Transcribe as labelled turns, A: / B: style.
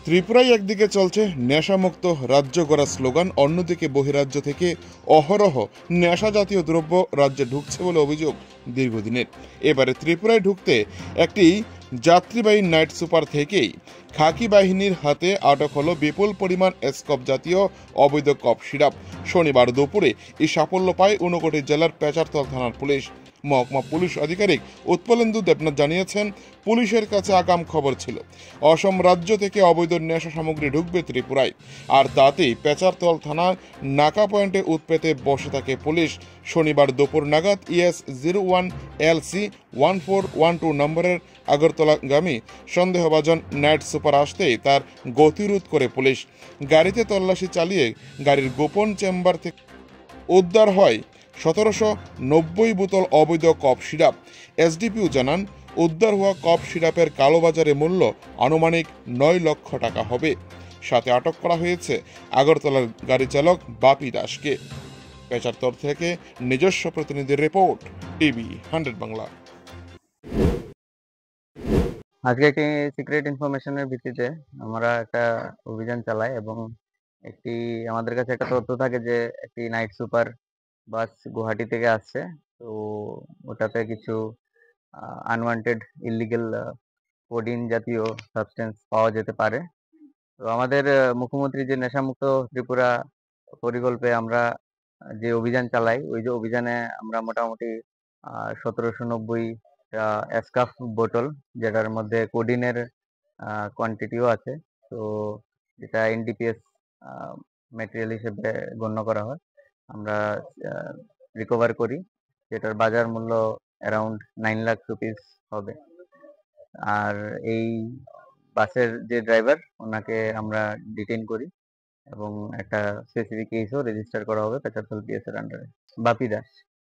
A: ত্রিপুরায় একদিকে চলছে নেশামুক্ত রাজ্য গড়ার স্লোগান, অন্যদিকে বহিরাজ্য থেকে অহরহ নেশা জাতীয় দ্রব্য রাজ্যে ঢুকছে বলে অভিযোগ দীর্ঘদিনের। এবারে ত্রিপুরায় ঢুকতে একটি যাত্রীবাহী নাইট সুপার থেকেই খাকি বাহিনীর হাতে আটক হলো বিপুল পরিমাণ স্কপ জাতীয় অবৈধ কফ সিরাপ। শনিবার দুপুরে এই সাফল্য পায় ঊনকোটি জেলার পেচারতল থানার পুলিশ। মহকুমা পুলিশ আধিকারিক উৎপলেন্দু দেবনাথ জানিয়েছেন, পুলিশের কাছে আগাম খবর ছিল অসম রাজ্য থেকে অবৈধ নেশা সামগ্রী ঢুকবে ত্রিপুরায়, আর তাতেই পেচারতল থানার নাকা পয়েন্টে উৎপেতে বসে থাকে পুলিশ। শনিবার দুপুর নাগাদ ES01 LC 1412 নম্বরের আগরতলাগামী সন্দেহভাজন নাইট সুপার আসতেই তার গতিরোধ করে পুলিশ। গাড়িতে তল্লাশি চালিয়ে গাড়ির গোপন চেম্বার থেকে উদ্ধার হয় 1790 বোতল অবৈধ কফ সিরাপ। এসডিপিও জানান, উদ্ধার হওয়া কফ সিরাপের কালোবাজারে মূল্য আনুমানিক 9 লক্ষ টাকা হবে। সাথে আটক করা হয়েছে আগরতলার গাড়ি চালক বাপি দাসকে। পেচারতল থেকে নিজস্ব প্রতিনিধির রিপোর্ট, টিভি 100 বাংলা।
B: আজকে একটি সিক্রেট ইনফরমেশনের ভিত্তিতে আমরা একটা অভিযান চালাই এবং আমাদের কাছে একটা তথ্য থাকে যে একটি নাইট সুপার বাস গুয়াহাটি থেকে আসছে। তো ওটাতে কিছু আনওয়ান্টেড ইলিগেল কোডিন জাতীয় সাবস্টেন্স পাওয়া যেতে পারে। তো আমাদের মুখ্যমন্ত্রী যে নেশামুক্ত ত্রিপুরা পরিকল্পে আমরা যে অভিযান চালাই, ওই যে অভিযানে আমরা মোটামুটি 1790 এসকাফ বোতল, যেটার মধ্যে কোডিনের কোয়ান্টিটিও আছে, তো যেটা NDPS ম্যাটেরিয়াল হিসেবে গণ্য করা হয়, আমরা রিকভার করি, যেটার বাজার মূল্য অ্যারাউন্ড 9 লাখ রুপিস হবে। আর এই বাসের যে ড্রাইভার, ওনাকে আমরা ডিটেইন করি এবং একটা স্পেসিফিক কেসও রেজিস্টার করা হবে পেচারতল PS এর আন্ডারে। বাপি দাস।